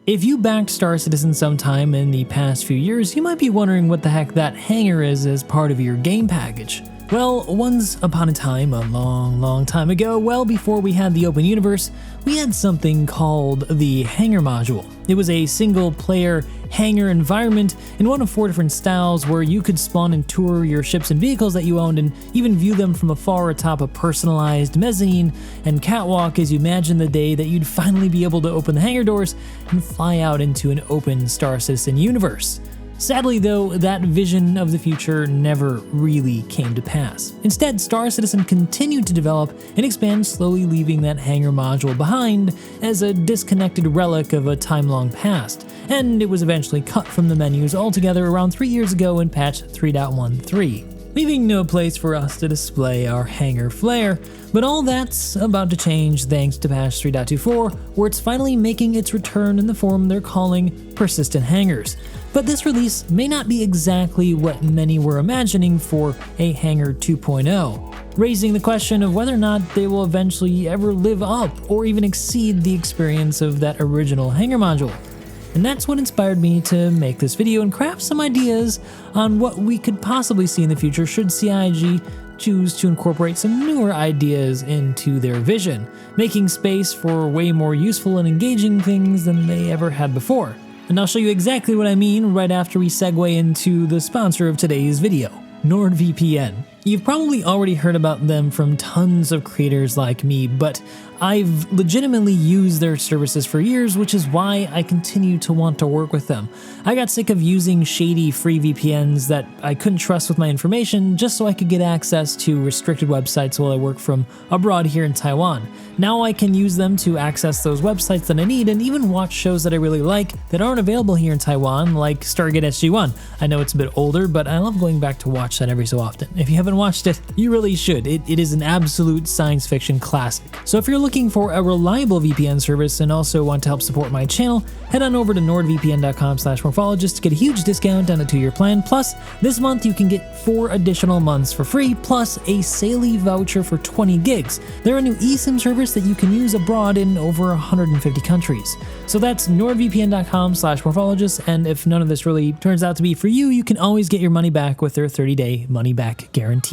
If you backed Star Citizen sometime in the past few years, you might be wondering what the heck that hangar is as part of your game package. Well, once upon a time, a long time ago, well before we had the open universe, we had something called the Hangar module. It was a single-player hangar environment in one of 4 different styles where you could spawn and tour your ships and vehicles that you owned and even view them from afar atop a personalized mezzanine and catwalk as you imagine the day that you'd finally be able to open the hangar doors and fly out into an open Star Citizen universe. Sadly though, that vision of the future never really came to pass. Instead, Star Citizen continued to develop and expand, slowly leaving that hangar module behind as a disconnected relic of a time-long past, and it was eventually cut from the menus altogether around 3 years ago in patch 3.13, leaving no place for us to display our hangar flair. But all that's about to change thanks to patch 3.24, where it's finally making its return in the form they're calling Persistent Hangars. But this release may not be exactly what many were imagining for a Hangar 2.0, raising the question of whether or not they will eventually ever live up or even exceed the experience of that original Hangar module. And that's what inspired me to make this video and craft some ideas on what we could possibly see in the future should CIG choose to incorporate some newer ideas into their vision, making space for way more useful and engaging things than they ever had before. And I'll show you exactly what I mean right after we segue into the sponsor of today's video, NordVPN. You've probably already heard about them from tons of creators like me, but I've legitimately used their services for years, which is why I continue to want to work with them. I got sick of using shady free VPNs that I couldn't trust with my information just so I could get access to restricted websites while I work from abroad here in Taiwan. Now I can use them to access those websites that I need and even watch shows that I really like that aren't available here in Taiwan, like Stargate SG-1. I know it's a bit older, but I love going back to watch that every so often. If you haven't watched it, you really should. It is an absolute science fiction classic. So if you're looking for a reliable VPN service and also want to help support my channel, head on over to nordvpn.com/morphologist to get a huge discount on a 2-year plan. Plus, this month you can get 4 additional months for free, plus a Saley voucher for 20 gigs. They're a new eSIM service that you can use abroad in over 150 countries. So that's nordvpn.com/morphologist, and if none of this really turns out to be for you, you can always get your money back with their 30-day money-back guarantee.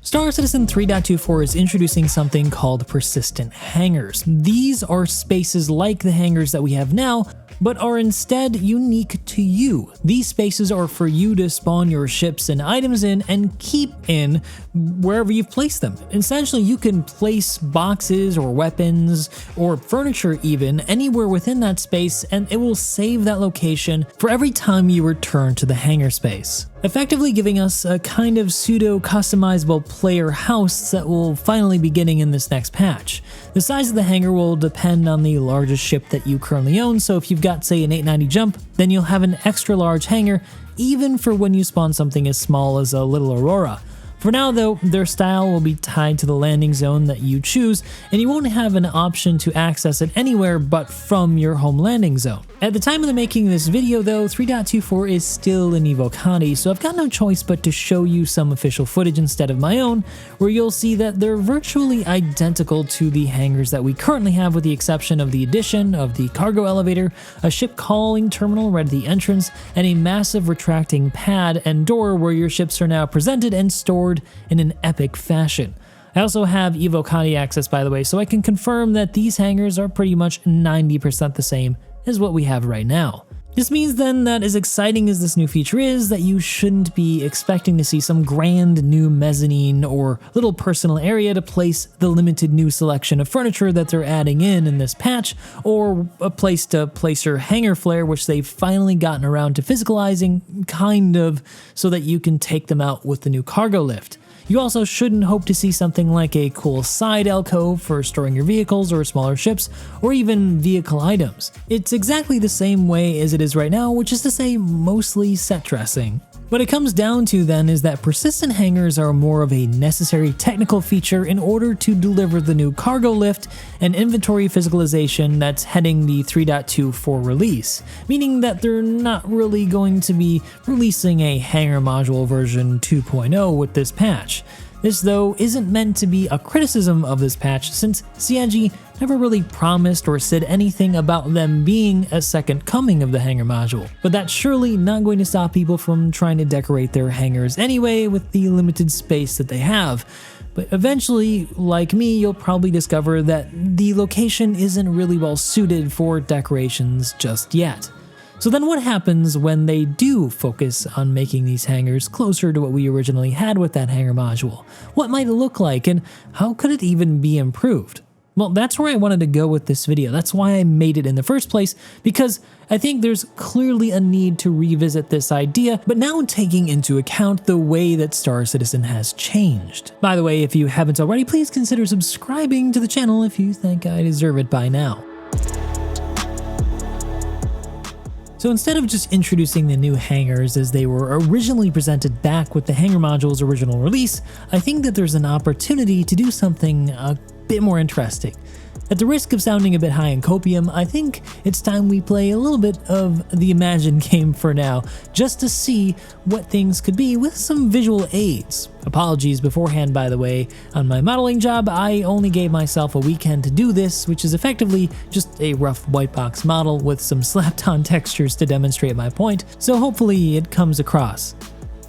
Star Citizen 3.24 is introducing something called Persistent Hangars. These are spaces like the hangars that we have now, but are instead unique to you. These spaces are for you to spawn your ships and items in and keep in wherever you've placed them. Essentially, you can place boxes or weapons or furniture even anywhere within that space, and it will save that location for every time you return to the hangar space, effectively giving us a kind of pseudo-customizable player house that will finally be getting in this next patch. The size of the hangar will depend on the largest ship that you currently own, so if you've got, say, an 890 jump, then you'll have an extra large hangar, even for when you spawn something as small as a little Aurora. For now though, their style will be tied to the landing zone that you choose, and you won't have an option to access it anywhere but from your home landing zone. At the time of the making of this video though, 3.24 is still in Evocati, so I've got no choice but to show you some official footage instead of my own, where you'll see that they're virtually identical to the hangars that we currently have, with the exception of the addition of the cargo elevator, a ship calling terminal right at the entrance, and a massive retracting pad and door where your ships are now presented and stored in an epic fashion. I also have Evocati access, by the way, so I can confirm that these hangars are pretty much 90% the same as what we have right now. This means then that as exciting as this new feature is, that you shouldn't be expecting to see some grand new mezzanine or little personal area to place the limited new selection of furniture that they're adding in this patch, or a place to place your hangar flare, which they've finally gotten around to physicalizing, kind of, so that you can take them out with the new cargo lift. You also shouldn't hope to see something like a cool side alcove for storing your vehicles or smaller ships, or even vehicle items. It's exactly the same way as it is right now, which is to say mostly set dressing. What it comes down to then is that persistent hangars are more of a necessary technical feature in order to deliver the new cargo lift and inventory physicalization that's heading the 3.24 release, meaning that they're not really going to be releasing a hangar module version 2.0 with this patch. This, though, isn't meant to be a criticism of this patch, since CIG never really promised or said anything about them being a second coming of the hangar module. But that's surely not going to stop people from trying to decorate their hangars anyway with the limited space that they have. But eventually, like me, you'll probably discover that the location isn't really well suited for decorations just yet. So then what happens when they do focus on making these hangars closer to what we originally had with that hangar module? What might it look like, and how could it even be improved? Well, that's where I wanted to go with this video. That's why I made it in the first place, because I think there's clearly a need to revisit this idea, but now taking into account the way that Star Citizen has changed. By the way, if you haven't already, please consider subscribing to the channel if you think I deserve it by now. So instead of just introducing the new hangars as they were originally presented back with the hangar module's original release, I think that there's an opportunity to do something a bit more interesting. At the risk of sounding a bit high in copium, I think it's time we play a little bit of the Reimagined game for now, just to see what things could be with some visual aids. Apologies beforehand, by the way. On my modeling job, I only gave myself a weekend to do this, which is effectively just a rough white box model with some slapped on textures to demonstrate my point, so hopefully it comes across.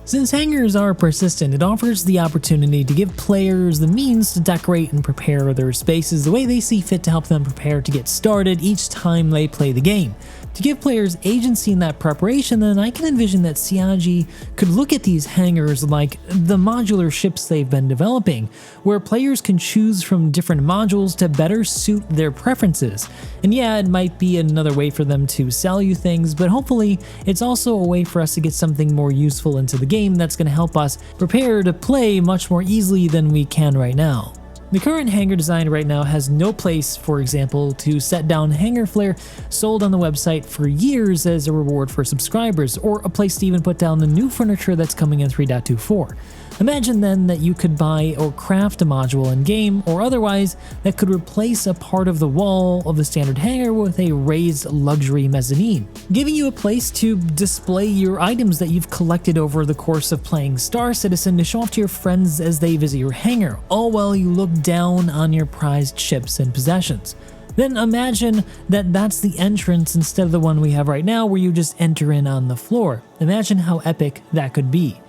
Since hangars are persistent, it offers the opportunity to give players the means to decorate and prepare their spaces the way they see fit to help them prepare to get started each time they play the game. To give players agency in that preparation, then I can envision that CIG could look at these hangars like the modular ships they've been developing, where players can choose from different modules to better suit their preferences. And yeah, it might be another way for them to sell you things, but hopefully it's also a way for us to get something more useful into the game that's going to help us prepare to play much more easily than we can right now. The current hangar design right now has no place, for example, to set down hangar flare sold on the website for years as a reward for subscribers, or a place to even put down the new furniture that's coming in 3.24. Imagine then that you could buy or craft a module in-game, or otherwise, that could replace a part of the wall of the standard hangar with a raised luxury mezzanine, giving you a place to display your items that you've collected over the course of playing Star Citizen to show off to your friends as they visit your hangar, all while you look down on your prized ships and possessions. Then imagine that that's the entrance instead of the one we have right now where you just enter in on the floor. Imagine how epic that could be.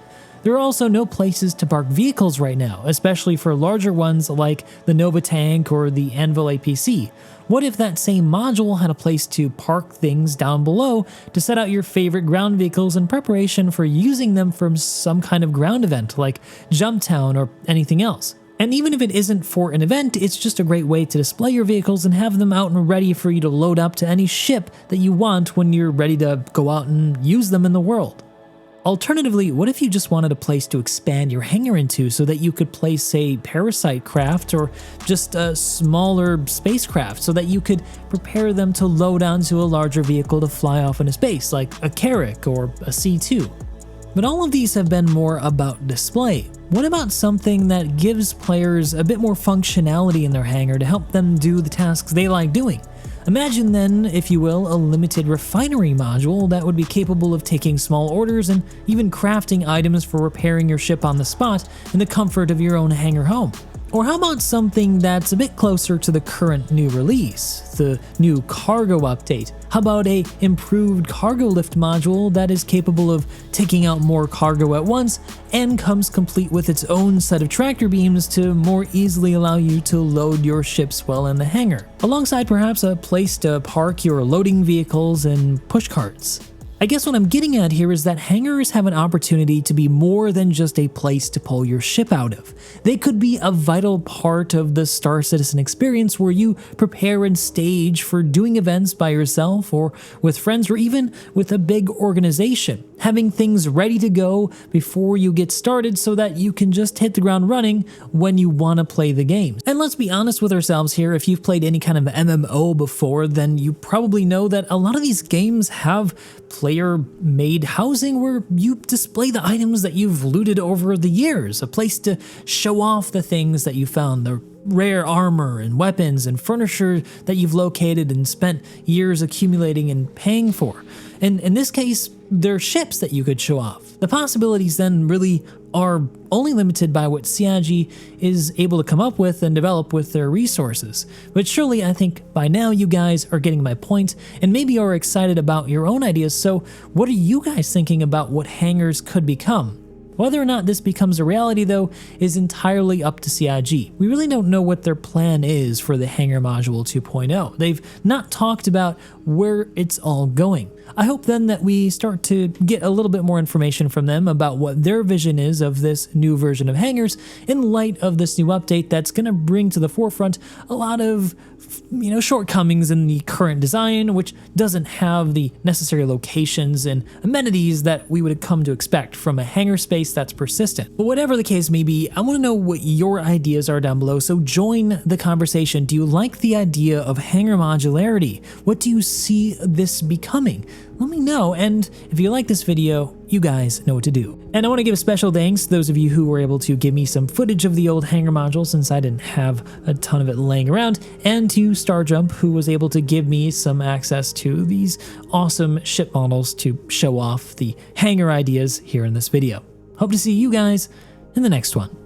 There are also no places to park vehicles right now, especially for larger ones like the Nova Tank or the Anvil APC. What if that same module had a place to park things down below to set out your favorite ground vehicles in preparation for using them from some kind of ground event like Jumptown or anything else? And even if it isn't for an event, it's just a great way to display your vehicles and have them out and ready for you to load up to any ship that you want when you're ready to go out and use them in the world. Alternatively, what if you just wanted a place to expand your hangar into so that you could place a parasite craft or just a smaller spacecraft so that you could prepare them to load onto a larger vehicle to fly off into space, like a Carrack or a C-2? But all of these have been more about display. What about something that gives players a bit more functionality in their hangar to help them do the tasks they like doing? Imagine then, if you will, a limited refinery module that would be capable of taking small orders and even crafting items for repairing your ship on the spot in the comfort of your own hangar home. Or how about something that's a bit closer to the current new release, the new cargo update? How about a improved cargo lift module that is capable of taking out more cargo at once and comes complete with its own set of tractor beams to more easily allow you to load your ships well in the hangar, alongside perhaps a place to park your loading vehicles and push carts? I guess what I'm getting at here is that hangars have an opportunity to be more than just a place to pull your ship out of. They could be a vital part of the Star Citizen experience where you prepare and stage for doing events by yourself or with friends or even with a big organization, having things ready to go before you get started so that you can just hit the ground running when you want to play the game. And let's be honest with ourselves here, if you've played any kind of MMO before, then you probably know that a lot of these games have player-made housing where you display the items that you've looted over the years, a place to show off the things that you found, the rare armor and weapons and furniture that you've located and spent years accumulating and paying for. And in this case, they're ships that you could show off. The possibilities then really are only limited by what CIG is able to come up with and develop with their resources. But surely I think by now you guys are getting my point and maybe are excited about your own ideas. So what are you guys thinking about what Hangars could become? Whether or not this becomes a reality, though, is entirely up to CIG. We really don't know what their plan is for the Hangar Module 2.0. They've not talked about where it's all going. I hope then that we start to get a little bit more information from them about what their vision is of this new version of Hangars in light of this new update that's going to bring to the forefront a lot of shortcomings in the current design, which doesn't have the necessary locations and amenities that we would come to expect from a hangar space that's persistent. But whatever the case may be, I want to know what your ideas are down below, so join the conversation. Do you like the idea of hangar modularity? What do you see this becoming? Let me know, and if you like this video, you guys know what to do. And I want to give a special thanks to those of you who were able to give me some footage of the old hangar module since I didn't have a ton of it laying around, and to Starjump, who was able to give me some access to these awesome ship models to show off the hangar ideas here in this video. Hope to see you guys in the next one.